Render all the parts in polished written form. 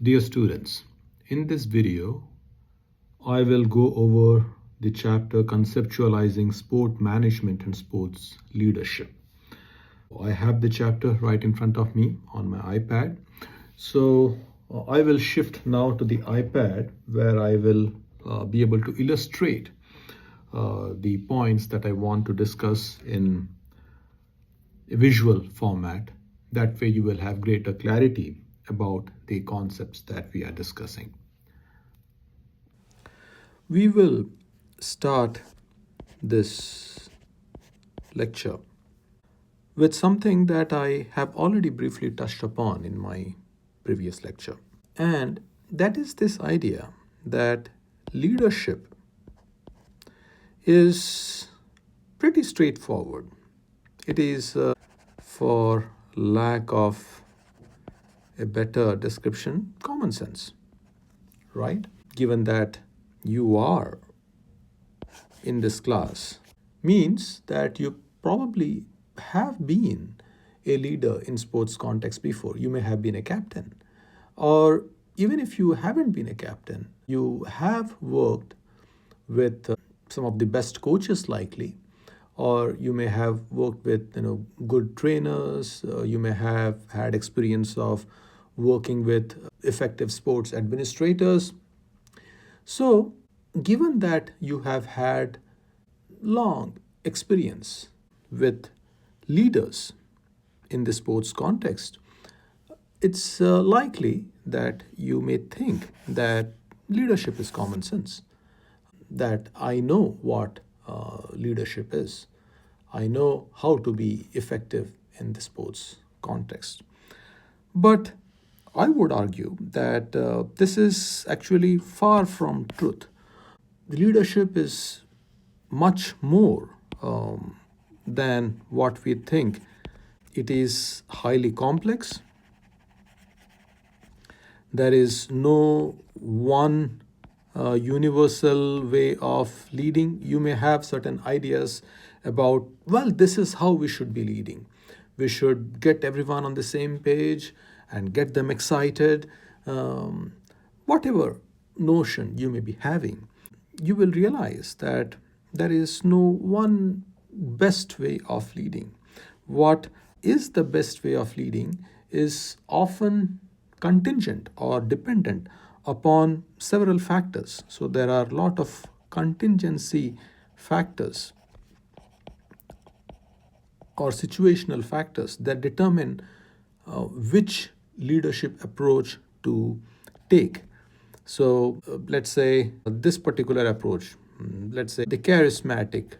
Dear students, in this video, I will go over the chapter Conceptualizing Sport Management and Sports Leadership. I have the chapter right in front of me on my iPad. So I will shift now to the iPad where I will be able to illustrate the points that I want to discuss in a visual format. That way you will have greater clarity about the concepts that we are discussing. We will start this lecture with something that I have already briefly touched upon in my previous lecture. And that is this idea that leadership is pretty straightforward. It is, for lack of a better description, common sense, right? Given that you are in this class, means that you probably have been a leader in sports context before. You may have been a captain, or even if you haven't been a captain, you have worked with some of the best coaches likely, or you may have worked with good trainers. You may have had experience of working with effective sports administrators. So given that you have had long experience with leaders in the sports context, it's likely that you may think that leadership is common sense, that I know what leadership is. I know how to be effective in the sports context. But I would argue that this is actually far from truth. Leadership is much more than what we think. It is highly complex. There is no one universal way of leading. You may have certain ideas about, well, this is how we should be leading. We should get everyone on the same page and get them excited. Whatever notion you may be having, you will realize that there is no one best way of leading. What is the best way of leading is often contingent or dependent upon several factors. So there are a lot of contingency factors or situational factors that determine which leadership approach to take. So let's say this particular approach, let's say the charismatic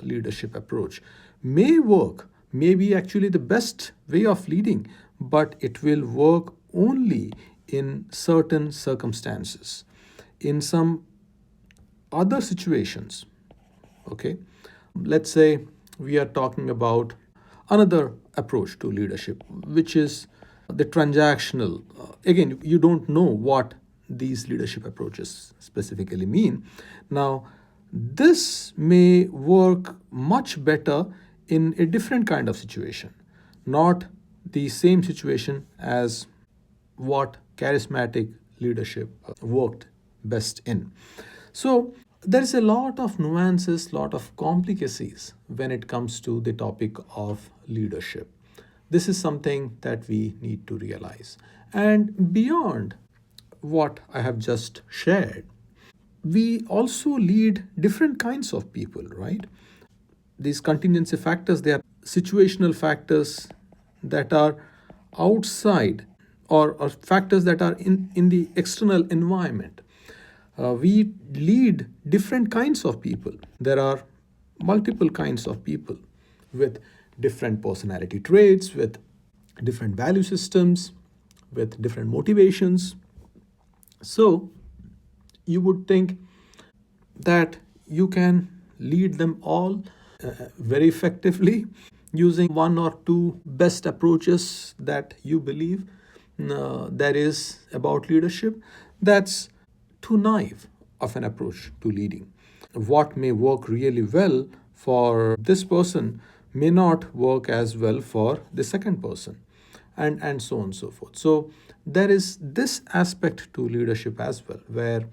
leadership approach, may work, may be actually the best way of leading, but it will work only in certain circumstances. In some other situations, okay, let's say we are talking about another approach to leadership, which is the transactional. Again, you don't know what these leadership approaches specifically mean. Now, this may work much better in a different kind of situation, not the same situation as what charismatic leadership worked best in. So there's a lot of nuances, lot of complicacies when it comes to the topic of leadership. This is something that we need to realize. And beyond what I have just shared, we also lead different kinds of people, right? These contingency factors, they are situational factors that are outside, or factors that are in the external environment. We lead different kinds of people. There are multiple kinds of people with different personality traits, with different value systems, with different motivations. So you would think that you can lead them all very effectively using one or two best approaches that you believe there is about leadership. That's too naive of an approach to leading. What may work really well for this person may not work as well for the second person, and so on and so forth. So there is this aspect to leadership as well, where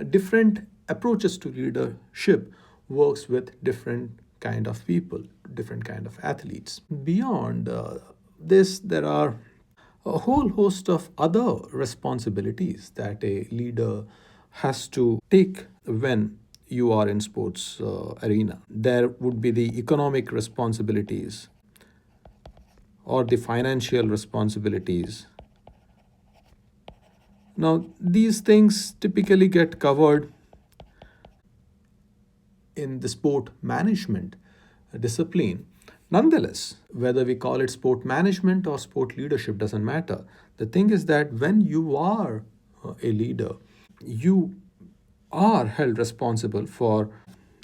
different approaches to leadership works with different kind of people, different kind of athletes. Beyond this, there are a whole host of other responsibilities that a leader has to take when you are in sports arena. There would be the economic responsibilities or the financial responsibilities. Now, these things typically get covered in the sport management discipline. Nonetheless, whether we call it sport management or sport leadership doesn't matter. The thing is that when you are a leader, you are held responsible for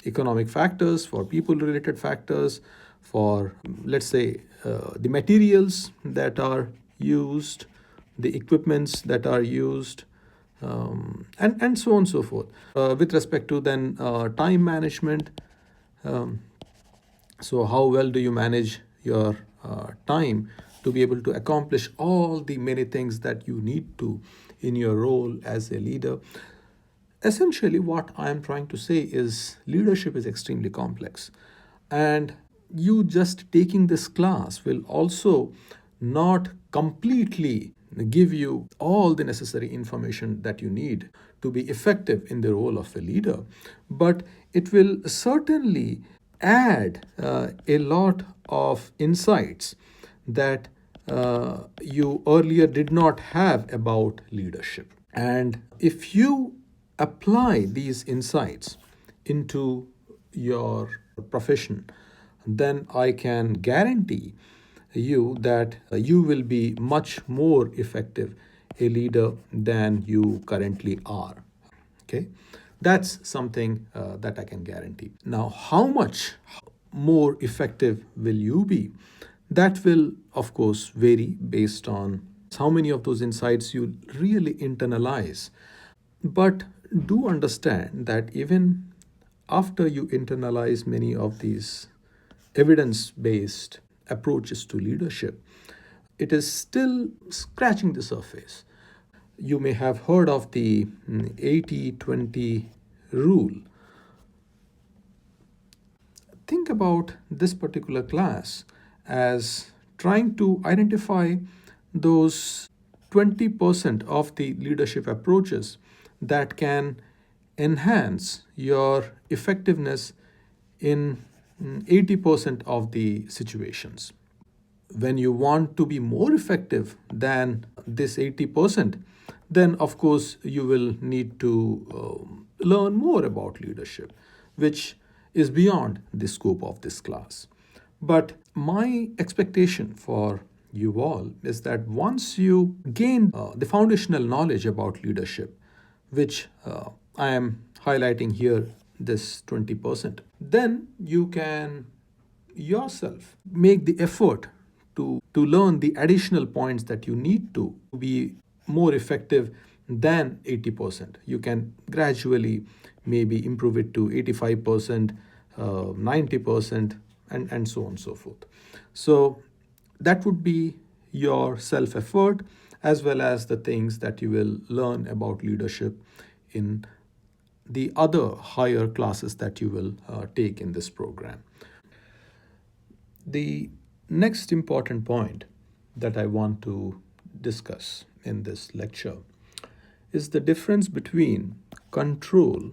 economic factors, for people related factors, for, let's say, the materials that are used, the equipments that are used, and so on and so forth. With respect to then time management, um, so how well do you manage your time to be able to accomplish all the many things that you need to in your role as a leader? Essentially, what I am trying to say is leadership is extremely complex. And you just taking this class will also not completely give you all the necessary information that you need to be effective in the role of a leader, but it will certainly add a lot of insights that you earlier did not have about leadership. And if you apply these insights into your profession, then I can guarantee you that you will be much more effective a leader than you currently are. Okay, that's something that I can guarantee. Now, how much more effective will you be? That will, of course, vary based on how many of those insights you really internalize. But do understand that even after you internalize many of these evidence based approaches to leadership, it is still scratching the surface. You may have heard of the 80-20 rule. Think about this particular class as trying to identify those 20% of the leadership approaches that can enhance your effectiveness in 80% of the situations. When you want to be more effective than this 80%, then of course you will need to learn more about leadership, which is beyond the scope of this class. But my expectation for you all is that once you gain the foundational knowledge about leadership, which I am highlighting here, this 20%, then you can yourself make the effort to learn the additional points that you need to be more effective than 80%. You can gradually maybe improve it to 85%, 90%, and so on and so forth. So that would be your self effort as well as the things that you will learn about leadership in the other higher classes that you will take in this program. The next important point that I want to discuss in this lecture is the difference between control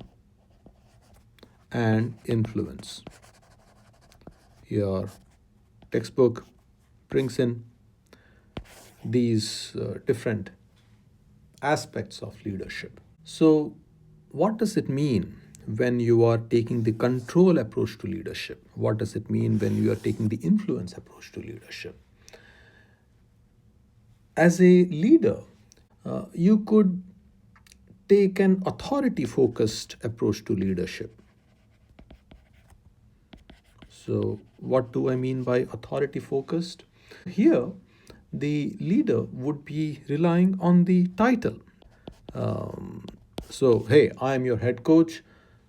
and influence. Your textbook brings in these different aspects of leadership. So, what does it mean when you are taking the control approach to leadership? What does it mean when you are taking the influence approach to leadership? As a leader, you could take an authority focused approach to leadership. So, what do I mean by authority focused? Here, the leader would be relying on the title. So, hey, I'm your head coach,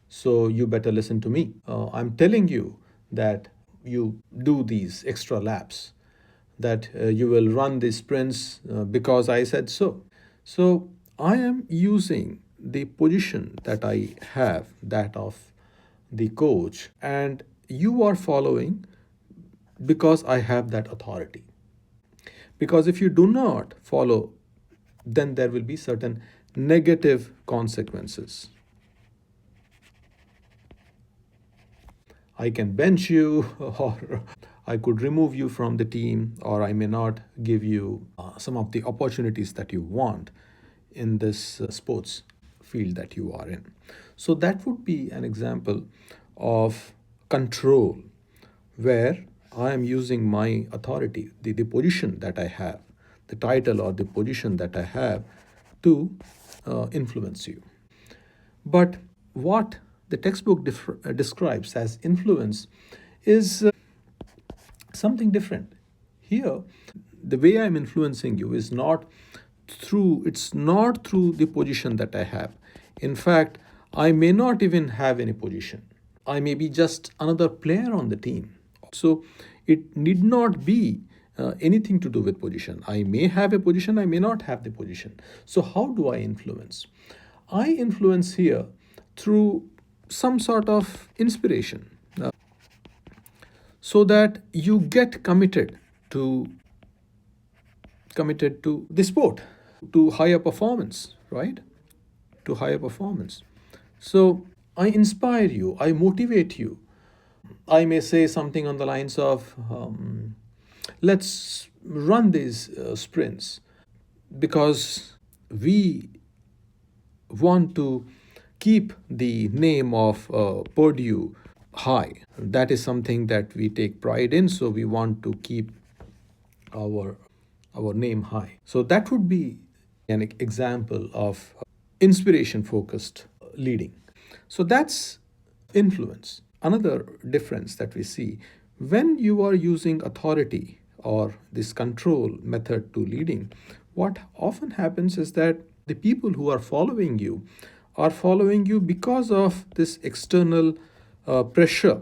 so you better listen to me. I'm telling you that you do these extra laps, that you will run these sprints because I said so. So I am using the position that I have, that of the coach, and you are following because I have that authority. Because if you do not follow, then there will be certain negative consequences. I can bench you, or I could remove you from the team, or I may not give you some of the opportunities that you want in this sports field that you are in. So that would be an example of control where I am using my authority, the position that I have, the title or the position that I have to influence you. But what the textbook describes as influence is something different. Here, the way I'm influencing you is not it's not through the position that I have. In fact, I may not even have any position. I may be just another player on the team. So it need not be anything to do with position. I may have a position, I may not have the position. So how do I influence? I influence here through some sort of inspiration, so that you get to committed to the sport, to higher performance, right? To higher performance. So I inspire you, I motivate you. I may say something on the lines of, let's run these sprints because we want to keep the name of Purdue high. That is something that we take pride in, so we want to keep our our name high. So that would be an example of inspiration focused leading. So that's influence. Another difference that we see, when you are using authority or this control method to leading, what often happens is that the people who are following you because of this external pressure.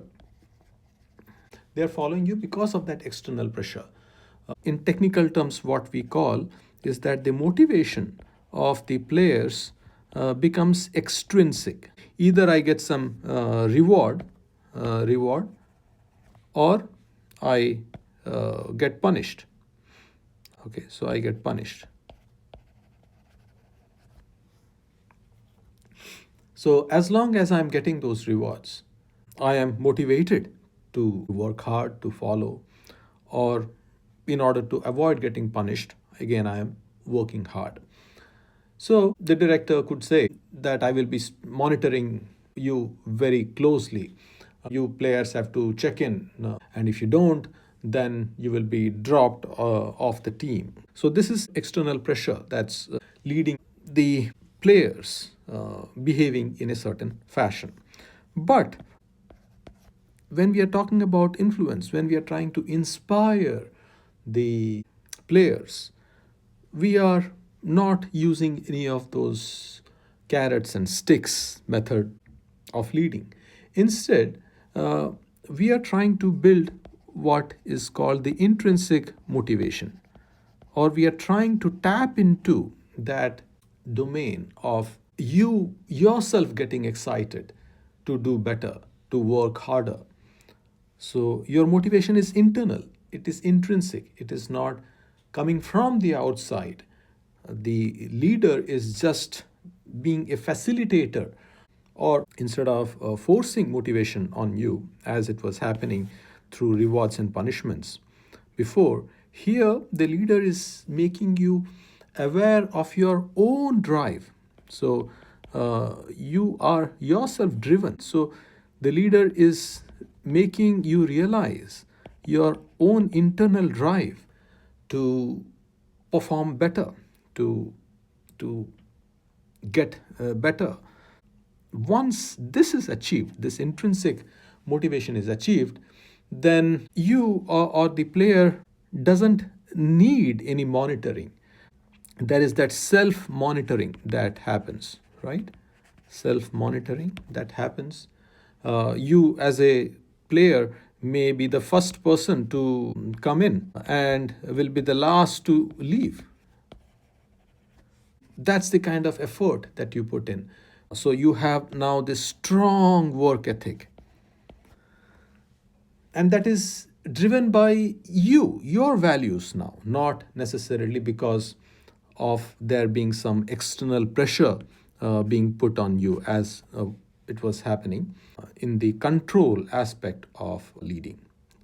They are following you because of that external pressure. In technical terms, what we call is that the motivation of the players becomes extrinsic. Either I get some reward, or I get punished. Okay, so I get punished. So as long as I'm getting those rewards, I am motivated to work hard, to follow, or in order to avoid getting punished, again, I am working hard. So the director could say that I will be monitoring you very closely. You players have to check in, and if you don't, then you will be dropped off the team. So this is external pressure that's leading the players behaving in a certain fashion. But when we are talking about influence, when we are trying to inspire the players, we are not using any of those carrots and sticks method of leading. Instead, we are trying to build what is called the intrinsic motivation, or we are trying to tap into that domain of you yourself getting excited to do better, to work harder. So your motivation is internal, it is intrinsic, it is not coming from the outside. The leader is just being a facilitator, or instead of forcing motivation on you as it was happening through rewards and punishments before, here the leader is making you aware of your own drive. So you are yourself driven. So the leader is making you realize your own internal drive to perform better, to to get better. Once this is achieved, this intrinsic motivation is achieved, then you or the player doesn't need any monitoring. There is that self monitoring that happens, right? Self monitoring that happens. You, as a player, may be the first person to come in and will be the last to leave. That's the kind of effort that you put in. So you have now this strong work ethic, and that is driven by your values now, not necessarily because of there being some external pressure being put on you, as it was happening in the control aspect of leading.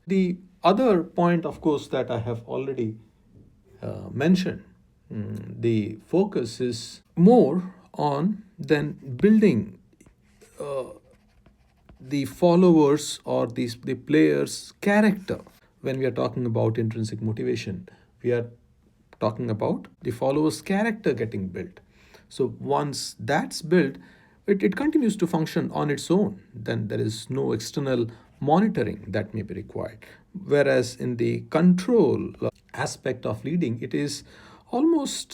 The other point, of course, that I have already mentioned, the focus is more on than building the followers or the players' character. When we are talking about intrinsic motivation, we are talking about the followers' character getting built. So once that's built, it continues to function on its own. Then there is no external monitoring that may be required. Whereas in the control aspect of leading, it is almost,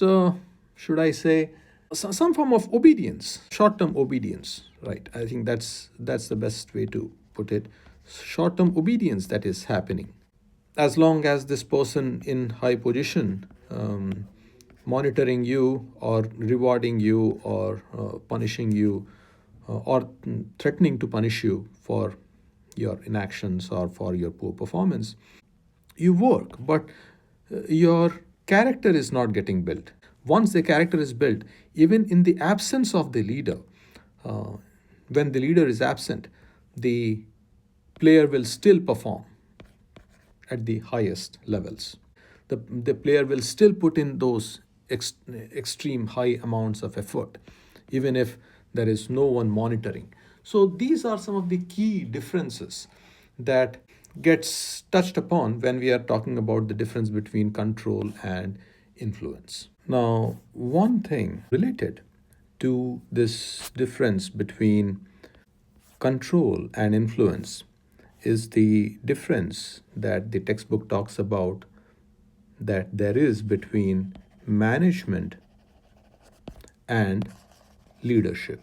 should I say, some form of obedience, short-term obedience, right? I think that's the best way to put it. Short-term obedience that is happening. As long as this person in high position monitoring you or rewarding you or punishing you or threatening to punish you for your inactions or for your poor performance, you work, but your character is not getting built. Once the character is built, even in the absence of the leader, uh, when the leader is absent, the player will still perform at the highest levels. The player will still put in those extreme high amounts of effort, even if there is no one monitoring. So these are some of the key differences that gets touched upon when we are talking about the difference between control and influence. Now, one thing related to this difference between control and influence is the difference that the textbook talks about that there is between management and leadership.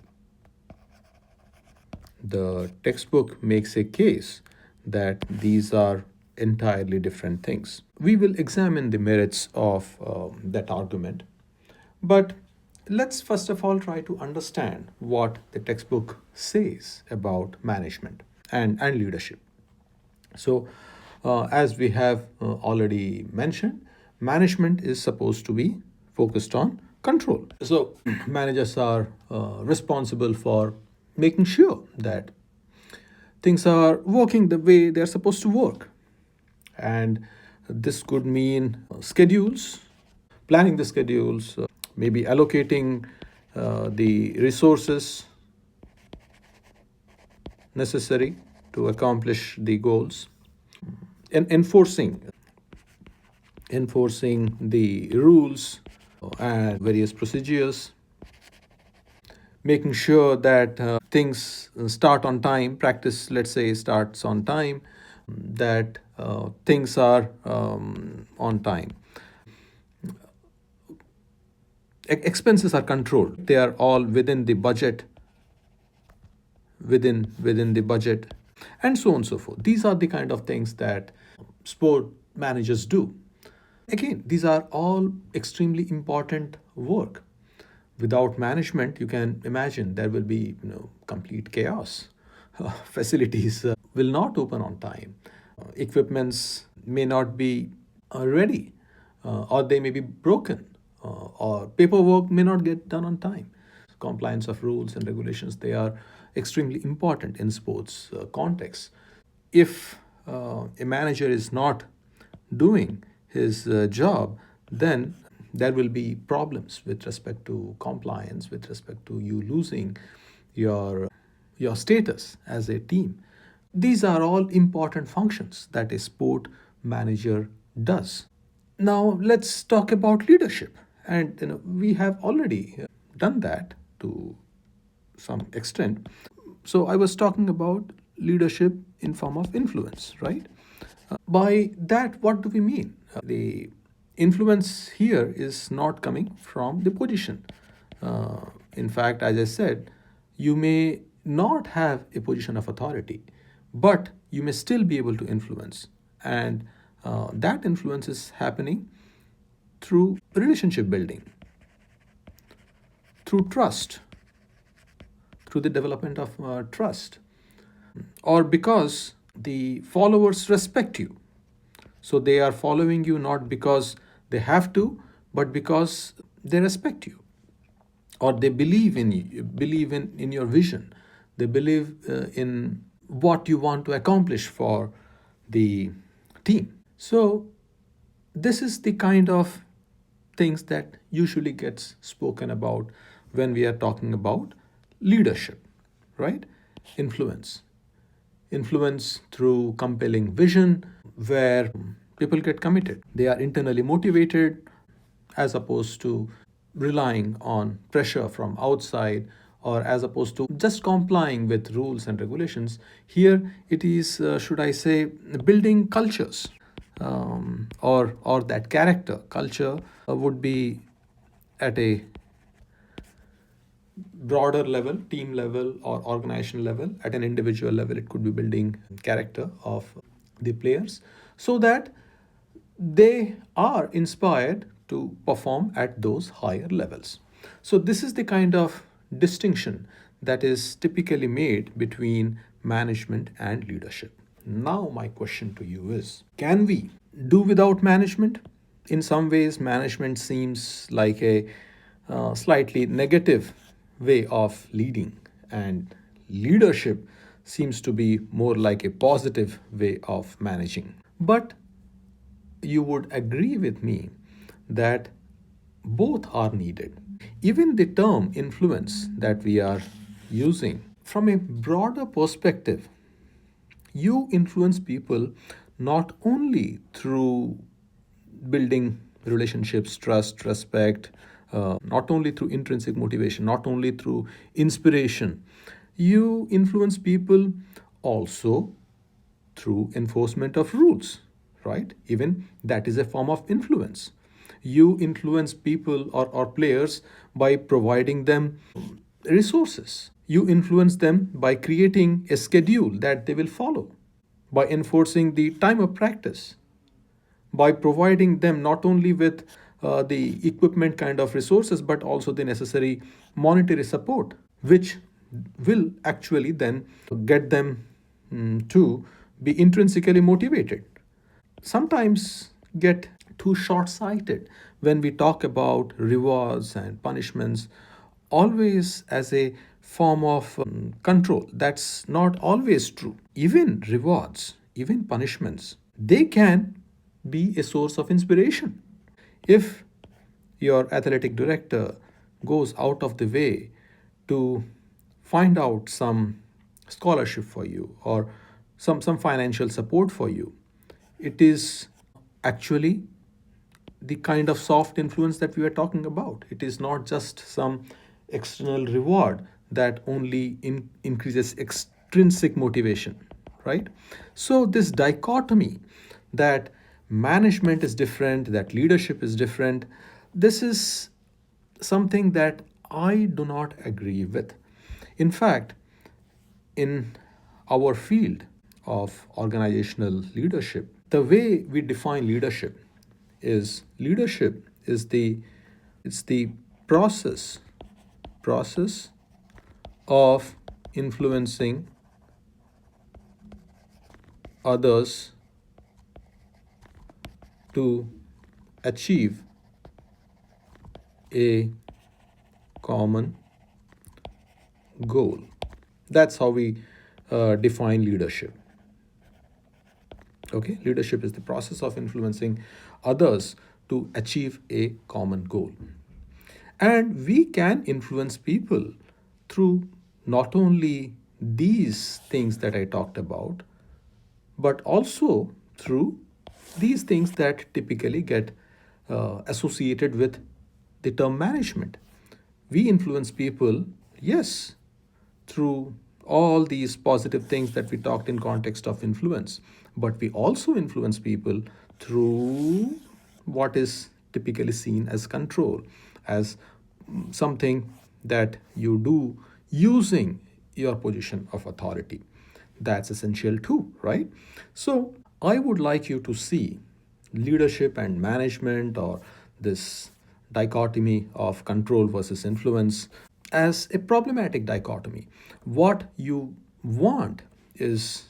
The textbook makes a case that these are entirely different things. We will examine the merits of that argument, but let's first of all try to understand what the textbook says about management and leadership. So, as we have already mentioned, management is supposed to be focused on control. So, managers are responsible for making sure that things are working the way they're supposed to work. And this could mean schedules, planning the schedules, maybe allocating the resources necessary to accomplish the goals, and enforcing the rules and various procedures, making sure that things start on time, practice, let's say, starts on time, that things are on time. Expenses are controlled, they are all within the budget, within the budget, and so on and so forth. These are the kind of things that sport managers do. Again, these are all extremely important work. Without management, you can imagine there will be complete chaos. Facilities will not open on time. Equipments may not be ready, or they may be broken, or paperwork may not get done on time. Compliance of rules and regulations, they are extremely important in sports context. If a manager is not doing his job, then there will be problems with respect to compliance, with respect to you losing your status as a team. These are all important functions that a sport manager does. Now let's talk about leadership, and we have already done that to some extent. So I was talking about leadership in form of influence, right? By that, what do we mean? The influence here is not coming from the position. In fact, as I said, you may not have a position of authority, but you may still be able to influence. And that influence is happening through relationship building. through trust, through the development of trust, or because the followers respect you. So they are following you not because they have to, but because they respect you, or they believe in you, believe in your vision. They believe in what you want to accomplish for the team. So this is the kind of things that usually gets spoken about when we are talking about leadership, right? Influence. Influence through compelling vision, where people get committed. They are internally motivated as opposed to relying on pressure from outside, or as opposed to just complying with rules and regulations. Here it is, should I say, building cultures, or that character. Culture would be at a broader level, team level or organizational level. At an individual level, it could be building character of the players so that they are inspired to perform at those higher levels. So this is the kind of distinction that is typically made between management and leadership. Now my question to you is, can we do without management? In some ways, management seems like a slightly negative way of leading, and leadership seems to be more like a positive way of managing. But you would agree with me that both are needed. Even the term influence that we are using, from a broader perspective, you influence people not only through building relationships, trust, respect, not only through intrinsic motivation, not only through inspiration. You influence people also through enforcement of rules, right? Even that is a form of influence. You influence people or players by providing them resources. You influence them by creating a schedule that they will follow, by enforcing the time of practice, by providing them not only with the equipment kind of resources, but also the necessary monetary support, which will actually then get them to be intrinsically motivated. Sometimes get too short sighted when we talk about rewards and punishments, always as a form of control. That's not always true. Even rewards, even punishments, they can be a source of inspiration. If your athletic director goes out of the way to find out some scholarship for you, or some financial support for you, it is actually the kind of soft influence that we are talking about. It is not just some external reward that only increases extrinsic motivation, right? So, this dichotomy that management is different, that leadership is different, this is something that I do not agree with. In fact, in our field of organizational leadership, the way we define leadership is the it's the process of influencing others to achieve a common goal. That's how we define leadership. Okay, leadership is the process of influencing others to achieve a common goal. And we can influence people through not only these things that I talked about, but also through these things that typically get associated with the term management. We influence people, yes, through all these positive things that we talked in context of influence, but we also influence people through what is typically seen as control, as something that you do using your position of authority. That's essential too, right? So I would like you to see leadership and management, or this dichotomy of control versus influence as a problematic dichotomy. What you want is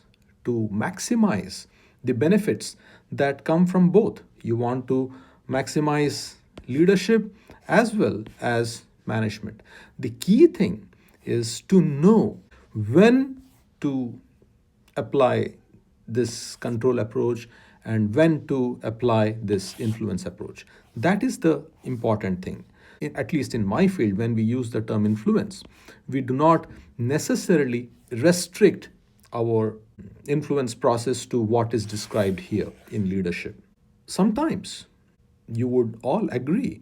to maximize the benefits that come from both. You want to maximize leadership as well as management. The key thing is to know when to apply this control approach and when to apply this influence approach. That is the important thing. At least in my field, when we use the term influence, we do not necessarily restrict our influence process to what is described here in leadership. Sometimes you would all agree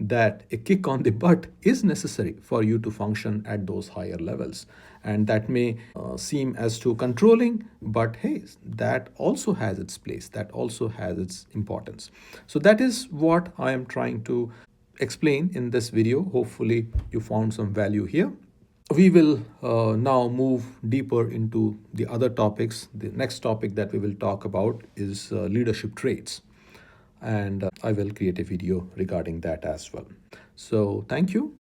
that a kick on the butt is necessary for you to function at those higher levels. And that may seem as too controlling, but hey, that also has its place, that also has its importance. So, that is what I am trying to explain in this video. Hopefully, you found some value here. We will now move deeper into the other topics. The next topic that we will talk about is leadership traits. And I will create a video regarding that as well. So, thank you.